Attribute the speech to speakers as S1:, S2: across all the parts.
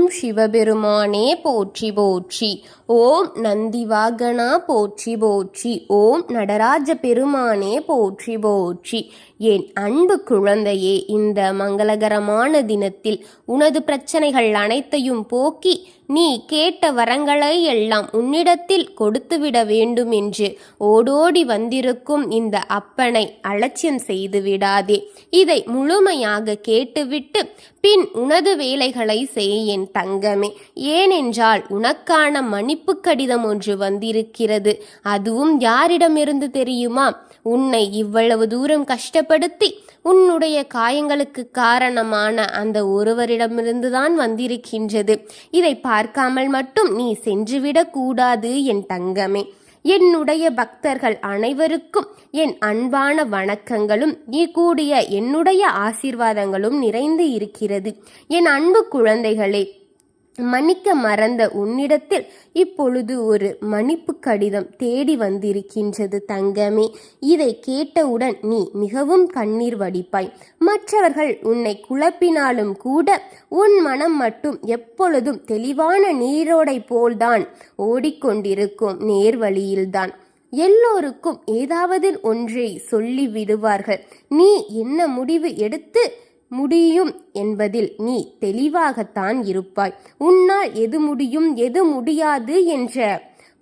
S1: ஓம் சிவபெருமானே போற்றி போற்றி. ஓம் நந்திவாகனா போற்றி போற்றி. ஓம் நடராஜ பெருமானே போற்றி போற்றி. என் அன்பு குழந்தையே, இந்த மங்களகரமான தினத்தில் உனது பிரச்சனைகள் அனைத்தையும் போக்கி நீ கேட்ட வரங்களை எல்லாம் உன்னிடத்தில் கொடுத்துவிட வேண்டும் என்று ஓடோடி வந்திருக்கும் இந்த அப்பனை அலட்சியம் செய்து விடாதே. இதை முழுமையாக கேட்டுவிட்டு பின் உனது வேலைகளை செய் என் தங்கமே. ஏனென்றால் உனக்கான மன்னிப்பு கடிதம் ஒன்று வந்திருக்கிறது. அதுவும் யாரிடமிருந்து தெரியுமா? உன்னை இவ்வளவு தூரம் கஷ்டப்படுத்தி உன்னுடைய காயங்களுக்கு காரணமான அந்த ஒருவரிடமிருந்துதான் வந்திருக்கின்றது. இதை பார்க்காமல் மட்டும் நீ சென்றுவிடக் கூடாது என் தங்கமே. என்னுடைய பக்தர்கள் அனைவருக்கும் என் அன்பான வணக்கங்களும் நீ கூடிய என்னுடைய ஆசீர்வாதங்களும் நிறைந்து இருக்கிறது. என் அன்பு குழந்தைகளே, மன்னிக்க மறந்த உன்னிடத்தில் இப்பொழுது ஒரு மன்னிப்பு கடிதம் தேடி வந்திருக்கின்றது தங்கமே. இதை கேட்டவுடன் நீ மிகவும் கண்ணீர் வடிப்பாய். மற்றவர்கள் உன்னை குழப்பினாலும் கூட உன் மனம் மட்டும் எப்பொழுதும் தெளிவான நீரோடை போல்தான் ஓடிக்கொண்டிருக்கும் நேர்வழியில்தான். எல்லோருக்கும் ஏதாவது ஒன்றை சொல்லி விடுவார்கள். நீ என்ன முடிவு எடுத்து முடியும் என்பதில் நீ தெளிவாகத்தான் இருப்பாய். உன்னால் எது முடியும் எது முடியாது என்ற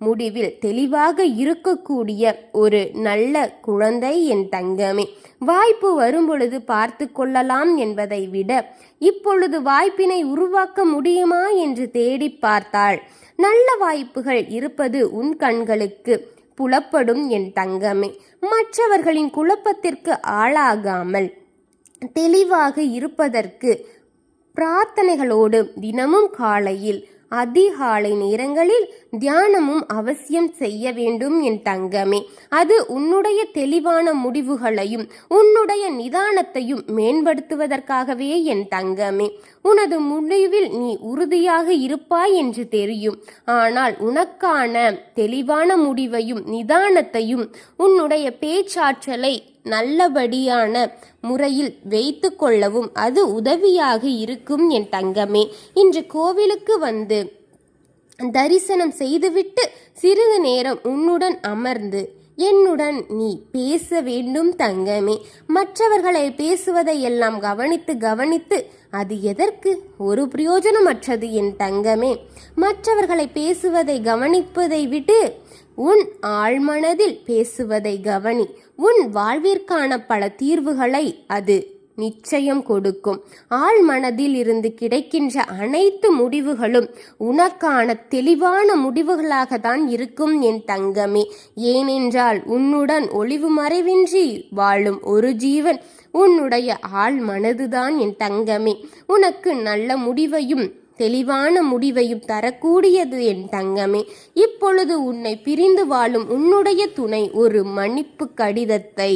S1: முடிவில் தெளிவாக இருக்கக்கூடிய ஒரு நல்ல குழந்தை என் தங்கமே. வாய்ப்பு வரும்பொழுது பார்த்து கொள்ளலாம் என்பதை விட இப்பொழுது வாய்ப்பினை உருவாக்க முடியுமா என்று தேடி பார்த்தால் நல்ல வாய்ப்புகள் இருப்பது உன் கண்களுக்கு புலப்படும் என் தங்கமே. மற்றவர்களின் குழப்பத்திற்கு ஆளாகாமல் தெளிவாக இருப்பதற்கு பிரார்த்தனைகளோடு தினமும் காலையில் அதிகாலை நேரங்களில் தியானமும் அவசியம் செய்ய வேண்டும் என் தங்கமே. அது உன்னுடைய தெளிவான முடிவுகளையும் உன்னுடைய நிதானத்தையும் மேம்படுத்துவதற்காகவே என் தங்கமே. உனது முடிவில் நீ உறுதியாக இருப்பாய் என்று தெரியும். ஆனால் உனக்கான தெளிவான முடிவையும் நிதானத்தையும் உன்னுடைய பேச்சாற்றலை நல்லபடியான முறையில் வைத்து கொள்ளவும் அது உதவியாக இருக்கும் என் தங்கமே. இன்று கோவிலுக்கு வந்து தரிசனம் செய்துவிட்டு சிறிது நேரம் உன்னுடன் அமர்ந்து என்னுடன் நீ பேச வேண்டும் தங்கமே. மற்றவர்களை பேசுவதை எல்லாம் கவனித்து அது எதற்கு? ஒரு பிரயோஜனமற்றது என் தங்கமே. மற்றவர்களை பேசுவதை கவனிப்பதை விட்டு உன் ஆழ்மனதில் பேசுவதை கவனி. உன் வாழ்விற்கான பல தீர்வுகளை அது நிச்சயம் கொடுக்கும். ஆழ்மனதில் இருந்து கிடைக்கின்ற அனைத்து முடிவுகளும் உனக்கான தெளிவான முடிவுகளாக தான் இருக்கும் என் தங்கமே. ஏனென்றால் உன்னுடன் ஒளிவு மறைவின்றி வாழும் ஒரு ஜீவன் உன்னுடைய ஆழ் மனதுதான் என் தங்கமே. உனக்கு நல்ல முடிவையும் தெளிவான முடிவையும் தரக்கூடியது என் தங்கமே. இப்பொழுது உன்னை பிரிந்து வாழும் உன்னுடைய துணை ஒரு மன்னிப்பு கடிதத்தை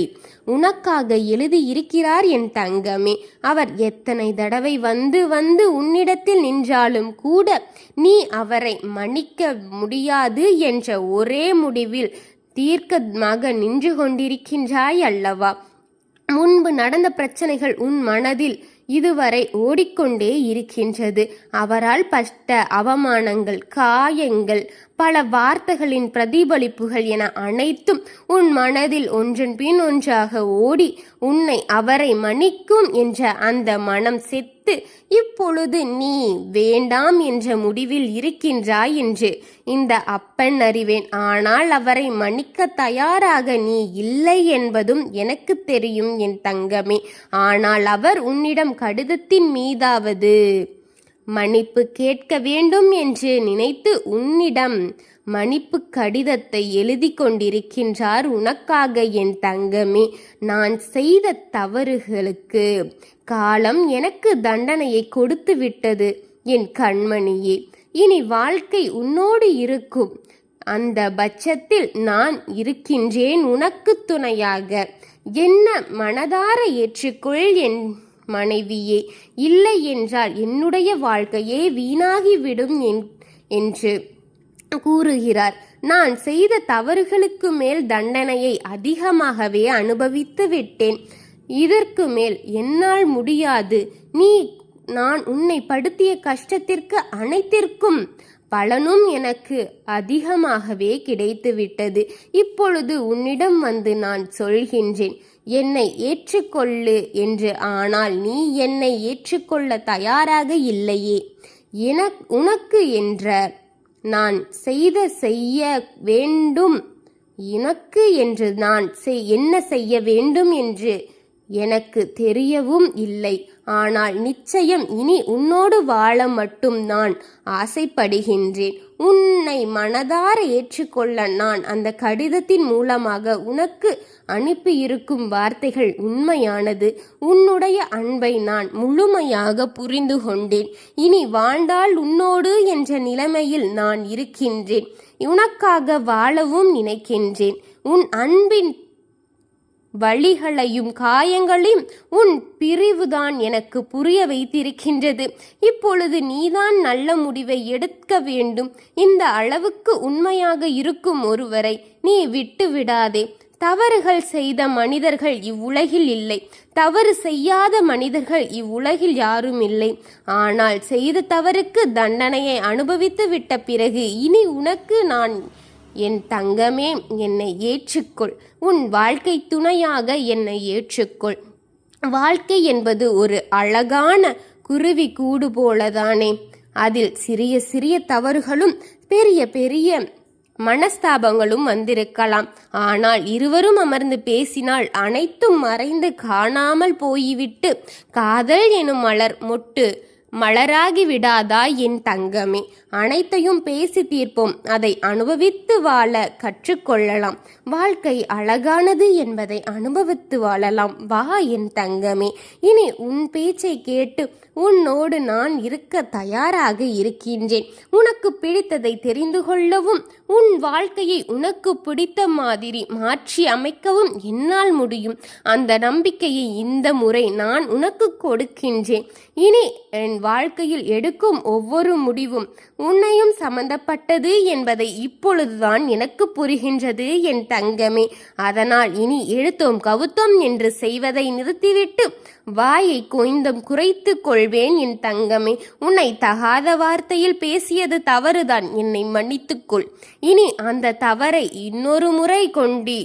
S1: உனக்காக எழுதி இருக்கிறார் என் தங்கமே. அவர் எத்தனை தடவை வந்து உன்னிடத்தில் நின்றாலும் கூட நீ அவரை மன்னிக்க முடியாது என்ற ஒரே முடிவில் தீர்க்கமாக நின்று கொண்டிருக்கின்றாய் அல்லவா? முன்பு நடந்த பிரச்சனைகள் உன் மனதில் இதுவரை ஓடிக்கொண்டே இருக்கின்றது. அவரால் பட்ட அவமானங்கள், காயங்கள், பல வார்த்தைகளின் பிரதிபலிப்புகள் என அனைத்தும் உன் மனதில் ஒன்றன் பின் ஒன்றாக ஓடி உன்னை அவரை மன்னிக்கும் என்ற அந்த மனம் செத்து இப்பொழுது நீ வேண்டாம் என்ற முடிவில் இருக்கின்றாய் என்று இந்த அப்பன் அறிவேன். ஆனால் அவரை மன்னிக்க தயாராக நீ இல்லை என்பதும் எனக்கு தெரியும் என் தங்கமே. ஆனால் அவர் உன்னிடம் கடிதத்தின் மீதாவது மன்னிப்பு கேட்க வேண்டும் என்று நினைத்து உன்னிடம் மன்னிப்பு கடிதத்தை எழுதி கொண்டிருக்கின்றார் உனக்காக என் தங்கமே. நான் செய்த தவறுகளுக்கு காலம் எனக்கு தண்டனையை கொடுத்து விட்டது என் கண்மணியே. இனி வாழ்க்கை உன்னோடு இருக்கும். அந்த பட்சத்தில் நான் இருக்கின்றேன் உனக்கு துணையாக. என்ன மனதார ஏற்றுக்கொள் என் மனைவியே. இல்லை என்றால் என்னுடைய வாழ்க்கையே வீணாகிவிடும் என்று கூறுகிறார். நான் செய்த தவறுகளுக்கு மேல் தண்டனையை அதிகமாகவே அனுபவித்து விட்டேன். இதற்கு மேல் என்னால் முடியாது. நீ நான் உன்னை படுத்திய கஷ்டத்திற்கு அனைத்திற்கும் பலனும் எனக்கு அதிகமாகவே கிடைத்துவிட்டது. இப்பொழுது உன்னிடம் வந்து நான் சொல்கின்றேன், என்னை ஏற்றுக்கொள்ளு என்று. ஆனால் நீ என்னை ஏற்றுக்கொள்ள தயாராக இல்லையே. உனக்கு என்ற நான் செய்ய வேண்டும், எனக்கு என்று நான் என்ன செய்ய வேண்டும் என்று எனக்கு தெரியவும் இல்லை. ஆனால் நிச்சயம் இனி உன்னோடு வாழ மட்டும் நான் ஆசைப்படுகின்றேன். உன்னை மனதார ஏற்றுக்கொள்ள நான் அந்த கடிதத்தின் மூலமாக உனக்கு அனுப்பியிருக்கும் வார்த்தைகள் உண்மையானது. உன்னுடைய அன்பை நான் முழுமையாக புரிந்து கொண்டேன். இனி வாழ்ந்தால் உன்னோடு என்ற நிலைமையில் நான் இருக்கின்றேன். உனக்காக வாழவும் நினைக்கின்றேன். உன் அன்பின் வழிகளையும் காயங்களையும் உன் பிரிவுதான் எனக்கு புரிய வைத்திருக்கின்றது. இப்பொழுது நீதான் நல்ல முடிவை எடுக்க வேண்டும். இந்த அளவுக்கு உண்மையாக இருக்கும் ஒருவரை நீ விட்டு விடாதே. தவறுகள் செய்த மனிதர்கள் இவ்வுலகில் இல்லை. தவறு செய்யாத மனிதர்கள் இவ்வுலகில் யாரும் இல்லை. ஆனால் செய்த தவறுக்கு தண்டனையை அனுபவித்து விட்ட பிறகு இனி உனக்கு நான் என் தங்கமே, என்னை ஏற்றுக்கொள். உன் வாழ்க்கை துணையாக என்னை ஏற்றுக்கொள். வாழ்க்கை என்பது ஒரு அழகான குருவி கூடு போலதானே. அதில் சிறிய சிறிய தவறுகளும் பெரிய பெரிய மனஸ்தாபங்களும் வந்திருக்கலாம். ஆனால் இருவரும் அமர்ந்து பேசினால் அனைத்தும் மறைந்து காணாமல் போய்விட்டு காதல் எனும் மலர் மொட்டு மலராகி விடாதா என் தங்கமே? அனைத்தையும் பேசி தீர்ப்போம். அதை அனுபவித்து வாழ கற்றுக்கொள்ளலாம். வாழ்க்கை அழகானது என்பதை அனுபவித்து வாழலாம். வா என் தங்கமே. இனி உன் பேச்சை கேட்டு உன்னோடு நான் இருக்க தயாராக இருக்கின்றேன். உனக்கு பிடித்ததை தெரிந்து கொள்ளவும் உன் வாழ்க்கையை உனக்கு பிடித்த மாதிரி மாற்றி அமைக்கவும் என்னால் முடியும். அந்த நம்பிக்கையை இந்த முறை நான் உனக்கு கொடுக்கின்றேன். இனி என் வாழ்க்கையில் எடுக்கும் ஒவ்வொரு முடிவும் உன்னையும் சம்பந்தப்பட்டது என்பதை இப்பொழுதுதான் எனக்கு புரிகின்றது என் தங்கமே. அதனால் இனி எழுத்தோம் கவுத்தோம் என்று செய்வதை நிறுத்திவிட்டு வாயை கொஞ்சம் குறைத்து கொள்வேன் என் தங்கமே. உன்னை தகாத வார்த்தையில் பேசியது தவறுதான், என்னை மன்னித்துக்கொள். இனி அந்த தவறை இன்னொரு முறை கொண்டு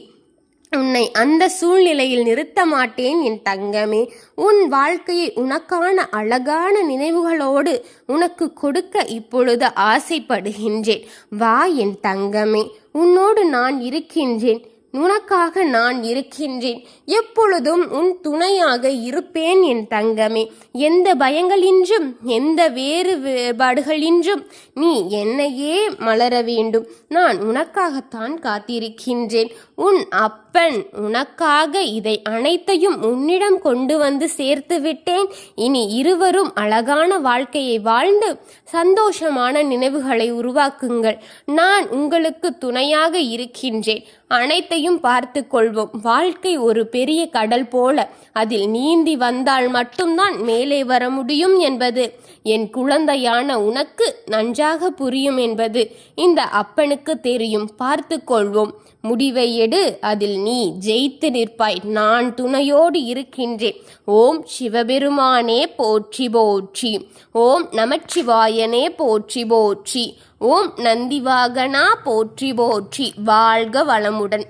S1: உன்னை அந்த சூழ்நிலையில் நிறுத்த மாட்டேன் என் தங்கமே. உன் வாழ்க்கையை உனக்கான அழகான நினைவுகளோடு உனக்கு கொடுக்க இப்பொழுது ஆசைப்படுகின்றேன். வா என் தங்கமே, உன்னோடு நான் இருக்கின்றேன். உனக்காக நான் இருக்கின்றேன். எப்பொழுதும் உன் துணையாக இருப்பேன் என் தங்கமே. எந்த பயங்களின்றும் எந்த வேறுபாடுகளின்றும் நீ என்னையே மலர வேண்டும். நான் உனக்காகத்தான் காத்திருக்கின்றேன். உன் அப்பன் உனக்காக இதை அனைத்தையும் உன்னிடம் கொண்டு வந்து சேர்த்து விட்டேன். இனி இருவரும் அழகான வாழ்க்கையை வாழ்ந்து சந்தோஷமான நினைவுகளை உருவாக்குங்கள். நான் உங்களுக்கு துணையாக இருக்கின்றேன். அனைத்தையும் பார்த்து கொள்வோம். வாழ்க்கை ஒரு பெரிய கடல் போல, அதில் நீந்தி வந்தால் மட்டும்தான் மேலே வர முடியும் என்பது என் குழந்தையான உனக்கு நன்றாக புரியும் என்பது இந்த அப்பனுக்கு தெரியும். பார்த்து கொள்வோம். முடிவை எடு, அதில் நீ ஜெயித்து நிற்பாய். நான் துணையோடு இருக்கின்றேன். ஓம் சிவபெருமானே போற்றி போற்றி. ஓம் நமச்சிவாயனே போற்றி போற்றி. ஓம் நந்திவாகனா போற்றி போற்றி. வாழ்க வளமுடன்.